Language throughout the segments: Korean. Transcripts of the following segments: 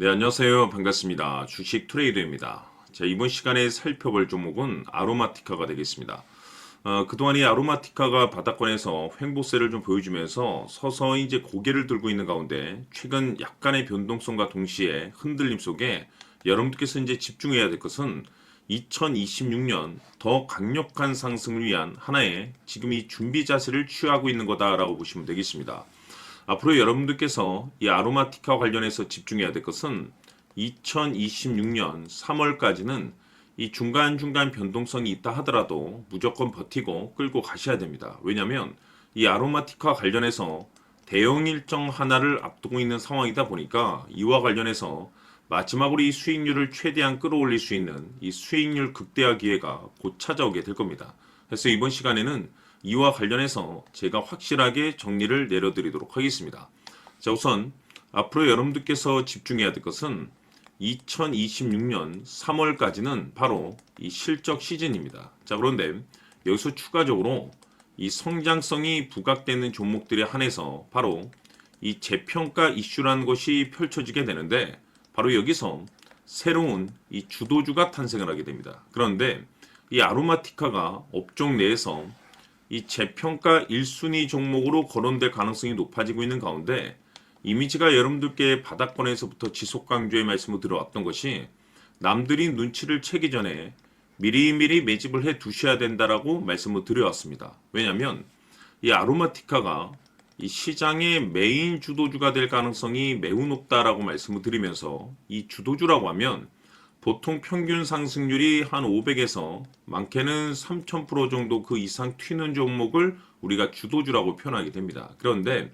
네, 안녕하세요. 반갑습니다. 주식 트레이더입니다. 자, 이번 시간에 살펴볼 종목은 아로마티카가 되겠습니다. 그동안 이 아로마티카가 바닥권에서 횡보세를 좀 보여주면서 서서히 이제 고개를 들고 있는 가운데 최근 약간의 변동성과 동시에 흔들림 속에 여러분들께서 이제 집중해야 될 것은 2026년 더 강력한 상승을 위한 하나의 지금 이 준비 자세를 취하고 있는 거다라고 보시면 되겠습니다. 앞으로 여러분들께서 이 아로마티카 관련해서 집중해야 될 것은 2026년 3월까지는 이 중간중간 변동성이 있다 하더라도 무조건 버티고 끌고 가셔야 됩니다. 왜냐하면 이 아로마티카 관련해서 대형 일정 하나를 앞두고 있는 상황이다 보니까 이와 관련해서 마지막으로 이 수익률을 최대한 끌어올릴 수 있는 이 수익률 극대화 기회가 곧 찾아오게 될 겁니다. 그래서 이번 시간에는 이와 관련해서 제가 확실하게 정리를 내려드리도록 하겠습니다. 자, 우선 앞으로 여러분들께서 집중해야 될 것은 2026년 3월까지는 바로 이 실적 시즌입니다. 자, 그런데 여기서 추가적으로 이 성장성이 부각되는 종목들에 한해서 바로 이 재평가 이슈라는 것이 펼쳐지게 되는데 바로 여기서 새로운 이 주도주가 탄생을 하게 됩니다. 그런데 이 아로마티카가 업종 내에서 이 재평가 1순위 종목으로 거론될 가능성이 높아지고 있는 가운데 이미지가 여러분들께 바닥권에서부터 지속 강조의 말씀을 들어왔던 것이 남들이 눈치를 채기 전에 미리미리 매집을 해 두셔야 된다라고 말씀을 드려왔습니다. 왜냐하면 이 아로마티카가 이 시장의 메인 주도주가 될 가능성이 매우 높다라고 말씀을 드리면서 이 주도주라고 하면 보통 평균 상승률이 한 500에서 많게는 3000% 정도 그 이상 튀는 종목을 우리가 주도주라고 표현하게 됩니다. 그런데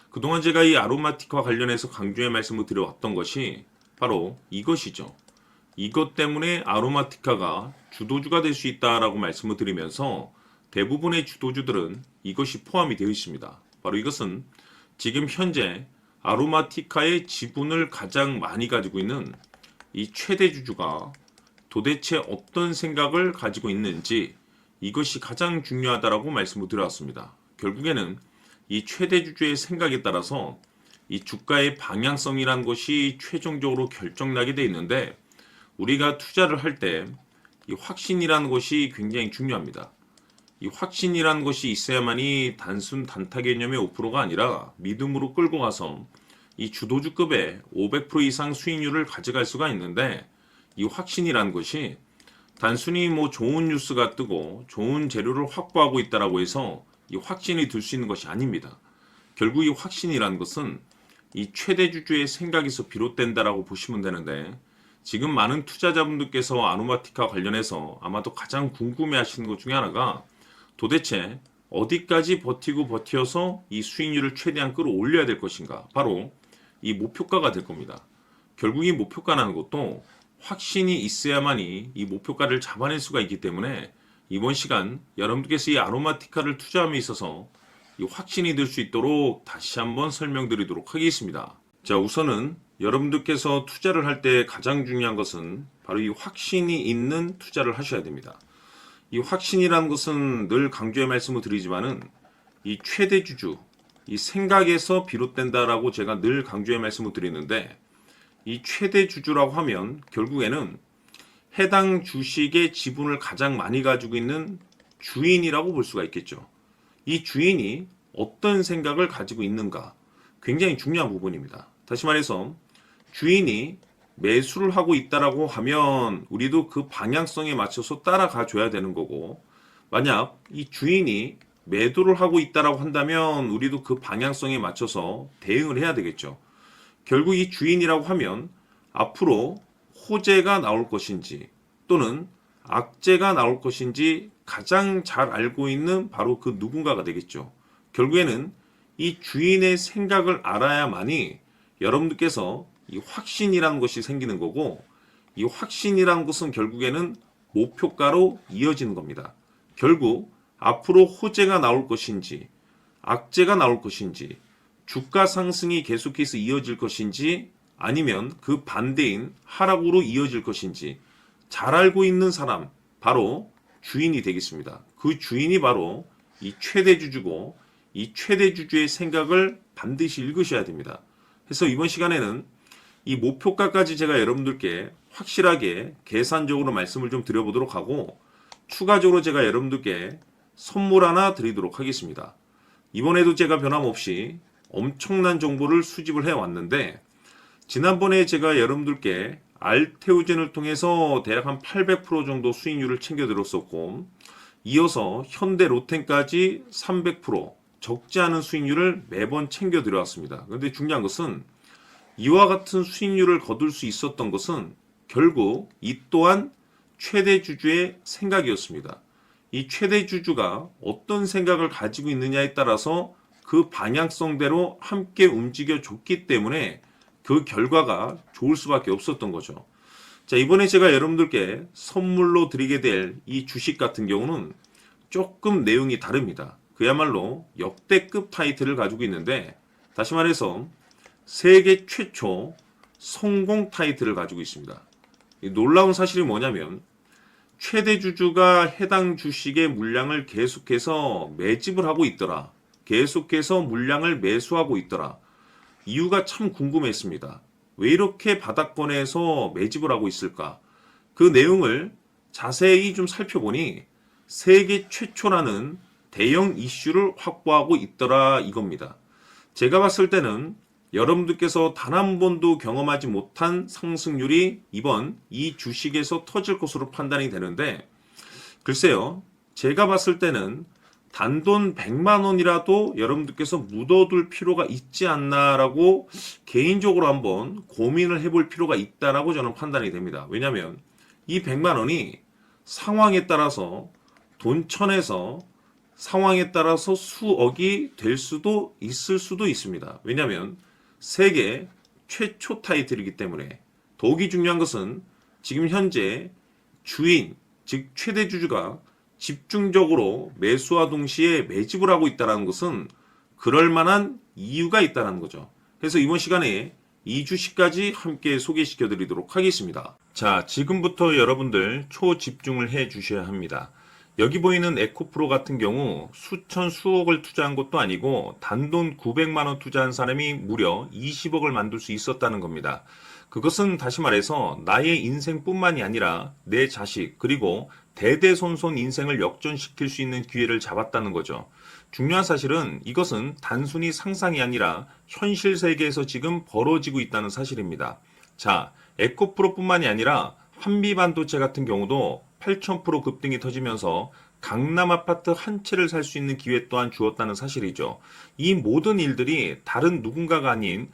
그동안 제가 이 아로마티카 관련해서 강조의 말씀을 드려왔던 것이 바로 이것이죠. 이것 때문에 아로마티카가 주도주가 될 수 있다라고 말씀을 드리면서 대부분의 주도주들은 이것이 포함이 되어 있습니다. 바로 이것은 지금 현재 아로마티카의 지분을 가장 많이 가지고 있는 이 최대 주주가 도대체 어떤 생각을 가지고 있는지 이것이 가장 중요하다라고 말씀을 드렸습니다. 결국에는 이 최대 주주의 생각에 따라서 이 주가의 방향성이란 것이 최종적으로 결정나게 돼 있는데 우리가 투자를 할 때 이 확신이라는 것이 굉장히 중요합니다. 이 확신이라는 것이 있어야만이 단순 단타 개념의 5%가 아니라 믿음으로 끌고 가서 이 주도주급의 500% 이상 수익률을 가져갈 수가 있는데 이 확신이라는 것이 단순히 뭐 좋은 뉴스가 뜨고 좋은 재료를 확보하고 있다라고 해서 이 확신이 들 수 있는 것이 아닙니다. 결국 이 확신이라는 것은 이 최대 주주의 생각에서 비롯된다라고 보시면 되는데 지금 많은 투자자분들께서 아로마티카 관련해서 아마도 가장 궁금해 하시는 것 중에 하나가 도대체 어디까지 버티고 버텨서 이 수익률을 최대한 끌어올려야 될 것인가? 바로 이 목표가가 될 겁니다. 결국 이 목표가라는 것도 확신이 있어야만이 이 목표가를 잡아낼 수가 있기 때문에 이번 시간 여러분들께서 이 아로마티카를 투자함에 있어서 이 확신이 들 수 있도록 다시 한번 설명드리도록 하겠습니다. 자, 우선은 여러분들께서 투자를 할 때 가장 중요한 것은 바로 이 확신이 있는 투자를 하셔야 됩니다. 이 확신이라는 것은 늘 강조의 말씀을 드리지만은 이 최대 주주, 이 생각에서 비롯된다라고 제가 늘 강조의 말씀을 드리는데 이 최대 주주라고 하면 결국에는 해당 주식의 지분을 가장 많이 가지고 있는 주인이라고 볼 수가 있겠죠. 이 주인이 어떤 생각을 가지고 있는가 굉장히 중요한 부분입니다. 다시 말해서 주인이 매수를 하고 있다라고 하면 우리도 그 방향성에 맞춰서 따라가 줘야 되는 거고 만약 이 주인이 매도를 하고 있다라고 한다면 우리도 그 방향성에 맞춰서 대응을 해야 되겠죠. 결국 이 주인이라고 하면 앞으로 호재가 나올 것인지 또는 악재가 나올 것인지 가장 잘 알고 있는 바로 그 누군가가 되겠죠. 결국에는 이 주인의 생각을 알아야만이 여러분들께서 이 확신이라는 것이 생기는 거고 이 확신이라는 것은 결국에는 목표가로 이어지는 겁니다. 결국 앞으로 호재가 나올 것인지 악재가 나올 것인지 주가 상승이 계속해서 이어질 것인지 아니면 그 반대인 하락으로 이어질 것인지 잘 알고 있는 사람 바로 주인이 되겠습니다. 그 주인이 바로 이 최대 주주고 이 최대 주주의 생각을 반드시 읽으셔야 됩니다. 그래서 이번 시간에는 이 목표가까지 제가 여러분들께 확실하게 계산적으로 말씀을 좀 드려보도록 하고 추가적으로 제가 여러분들께 선물 하나 드리도록 하겠습니다. 이번에도 제가 변함없이 엄청난 정보를 수집을 해왔는데 지난번에 제가 여러분들께 알테오젠을 통해서 대략 한 800% 정도 수익률을 챙겨드렸었고 이어서 현대 로템까지 300% 적지 않은 수익률을 매번 챙겨드려왔습니다. 그런데 중요한 것은 이와 같은 수익률을 거둘 수 있었던 것은 결국 이 또한 최대 주주의 생각이었습니다. 이 최대 주주가 어떤 생각을 가지고 있느냐에 따라서 그 방향성대로 함께 움직여 줬기 때문에 그 결과가 좋을 수밖에 없었던 거죠. 자, 이번에 제가 여러분들께 선물로 드리게 될 이 주식 같은 경우는 조금 내용이 다릅니다. 그야말로 역대급 타이틀을 가지고 있는데 다시 말해서 세계 최초 성공 타이틀을 가지고 있습니다. 이 놀라운 사실이 뭐냐면 최대 주주가 해당 주식의 물량을 계속해서 매집을 하고 있더라. 계속해서 물량을 매수하고 있더라. 이유가 참 궁금했습니다. 왜 이렇게 바닥권에서 매집을 하고 있을까? 그 내용을 자세히 좀 살펴보니 세계 최초라는 대형 이슈를 확보하고 있더라 이겁니다. 제가 봤을 때는 여러분들께서 단 한 번도 경험하지 못한 상승률이 이번 이 주식에서 터질 것으로 판단이 되는데 글쎄요. 제가 봤을 때는 단돈 100만 원이라도 여러분들께서 묻어둘 필요가 있지 않나라고 개인적으로 한번 고민을 해볼 필요가 있다라고 저는 판단이 됩니다. 왜냐하면 이 100만 원이 상황에 따라서 돈천에서 상황에 따라서 수억이 될 수도 있을 수도 있습니다. 왜냐하면 세계 최초 타이틀이기 때문에 더욱이 중요한 것은 지금 현재 주인, 즉 최대 주주가 집중적으로 매수와 동시에 매집을 하고 있다는 것은 그럴 만한 이유가 있다는 거죠. 그래서 이번 시간에 이 주식까지 함께 소개시켜 드리도록 하겠습니다. 자, 지금부터 여러분들 초집중을 해 주셔야 합니다. 여기 보이는 에코프로 같은 경우 수천 수억을 투자한 것도 아니고 단돈 900만 원 투자한 사람이 무려 20억을 만들 수 있었다는 겁니다. 그것은 다시 말해서 나의 인생뿐만이 아니라 내 자식 그리고 대대손손 인생을 역전시킬 수 있는 기회를 잡았다는 거죠. 중요한 사실은 이것은 단순히 상상이 아니라 현실 세계에서 지금 벌어지고 있다는 사실입니다. 자, 에코프로뿐만이 아니라 한미반도체 같은 경우도 8,000% 급등이 터지면서 강남 아파트 한 채를 살 수 있는 기회 또한 주었다는 사실이죠. 이 모든 일들이 다른 누군가가 아닌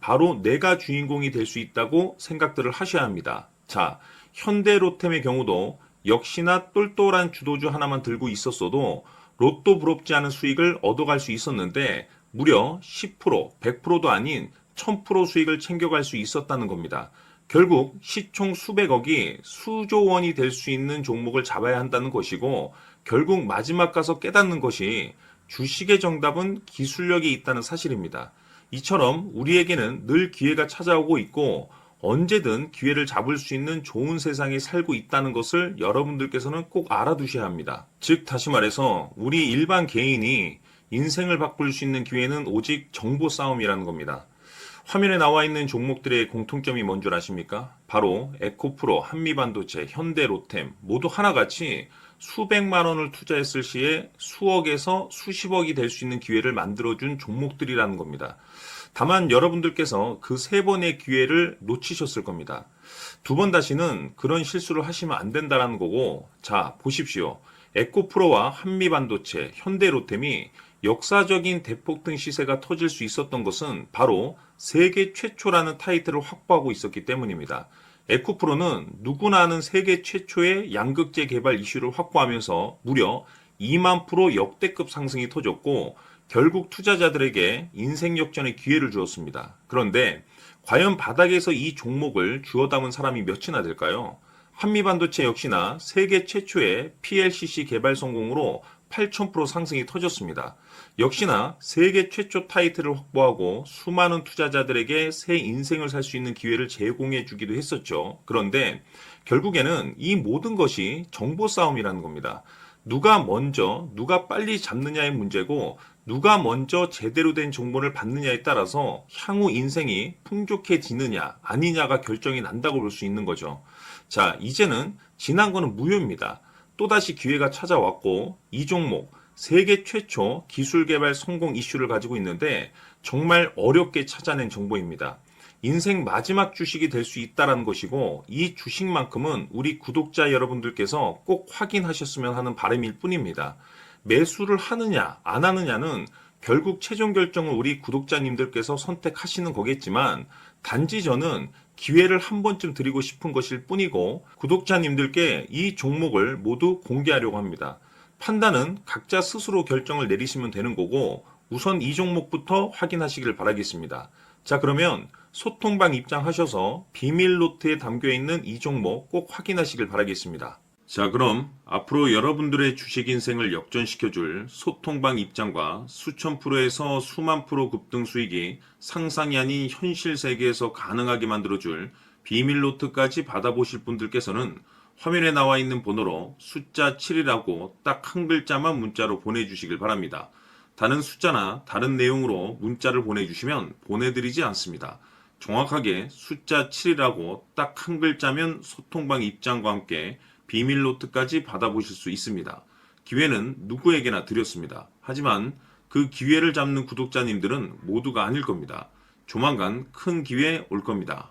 바로 내가 주인공이 될 수 있다고 생각들을 하셔야 합니다. 자, 현대로템의 경우도 역시나 똘똘한 주도주 하나만 들고 있었어도 로또 부럽지 않은 수익을 얻어갈 수 있었는데 무려 10%, 100%도 아닌 1000% 수익을 챙겨갈 수 있었다는 겁니다. 결국 시총 수백억이 수조 원이 될 수 있는 종목을 잡아야 한다는 것이고 결국 마지막 가서 깨닫는 것이 주식의 정답은 기술력이 있다는 사실입니다. 이처럼 우리에게는 늘 기회가 찾아오고 있고 언제든 기회를 잡을 수 있는 좋은 세상에 살고 있다는 것을 여러분들께서는 꼭 알아두셔야 합니다. 즉 다시 말해서 우리 일반 개인이 인생을 바꿀 수 있는 기회는 오직 정보 싸움이라는 겁니다. 화면에 나와 있는 종목들의 공통점이 뭔 줄 아십니까? 바로 에코프로, 한미반도체, 현대로템 모두 하나같이 수백만 원을 투자했을 시에 수억에서 수십억이 될 수 있는 기회를 만들어준 종목들이라는 겁니다. 다만 여러분들께서 그 세 번의 기회를 놓치셨을 겁니다. 두 번 다시는 그런 실수를 하시면 안 된다는 거고 자 보십시오. 에코프로와 한미반도체, 현대로템이 역사적인 대폭등 시세가 터질 수 있었던 것은 바로 세계 최초라는 타이틀을 확보하고 있었기 때문입니다. 에코프로는 누구나 아는 세계 최초의 양극재 개발 이슈를 확보하면서 무려 2만 프로 역대급 상승이 터졌고 결국 투자자들에게 인생 역전의 기회를 주었습니다. 그런데 과연 바닥에서 이 종목을 주워 담은 사람이 몇이나 될까요? 한미반도체 역시나 세계 최초의 PLCC 개발 성공으로 8,000% 상승이 터졌습니다. 역시나 세계 최초 타이틀을 확보하고 수많은 투자자들에게 새 인생을 살 수 있는 기회를 제공해 주기도 했었죠. 그런데 결국에는 이 모든 것이 정보 싸움이라는 겁니다. 누가 먼저, 누가 빨리 잡느냐의 문제고, 누가 먼저 제대로 된 정보를 받느냐에 따라서 향후 인생이 풍족해지느냐, 아니냐가 결정이 난다고 볼 수 있는 거죠. 자, 이제는 지난 거는 무효입니다. 또다시 기회가 찾아왔고, 이 종목, 세계 최초 기술 개발 성공 이슈를 가지고 있는데, 정말 어렵게 찾아낸 정보입니다. 인생 마지막 주식이 될 수 있다는 것이고, 이 주식만큼은 우리 구독자 여러분들께서 꼭 확인하셨으면 하는 바람일 뿐입니다. 매수를 하느냐 안 하느냐는 결국 최종 결정을 우리 구독자님들께서 선택하시는 거겠지만, 단지 저는 기회를 한 번쯤 드리고 싶은 것일 뿐이고, 구독자님들께 이 종목을 모두 공개하려고 합니다. 판단은 각자 스스로 결정을 내리시면 되는 거고, 우선 이 종목부터 확인하시길 바라겠습니다. 자, 그러면 소통방 입장하셔서 비밀 노트에 담겨 있는 이 종목 꼭 확인하시길 바라겠습니다. 자, 그럼 앞으로 여러분들의 주식 인생을 역전시켜줄 소통방 입장과 수천 프로에서 수만 프로 급등 수익이 상상이 아닌 현실 세계에서 가능하게 만들어줄 비밀 노트까지 받아보실 분들께서는 화면에 나와 있는 번호로 숫자 7이라고 딱 한 글자만 문자로 보내주시길 바랍니다. 다른 숫자나 다른 내용으로 문자를 보내주시면 보내드리지 않습니다. 정확하게 숫자 7이라고 딱 한 글자면 소통방 입장과 함께 비밀 노트까지 받아보실 수 있습니다. 기회는 누구에게나 드렸습니다. 하지만 그 기회를 잡는 구독자님들은 모두가 아닐 겁니다. 조만간 큰 기회 올 겁니다.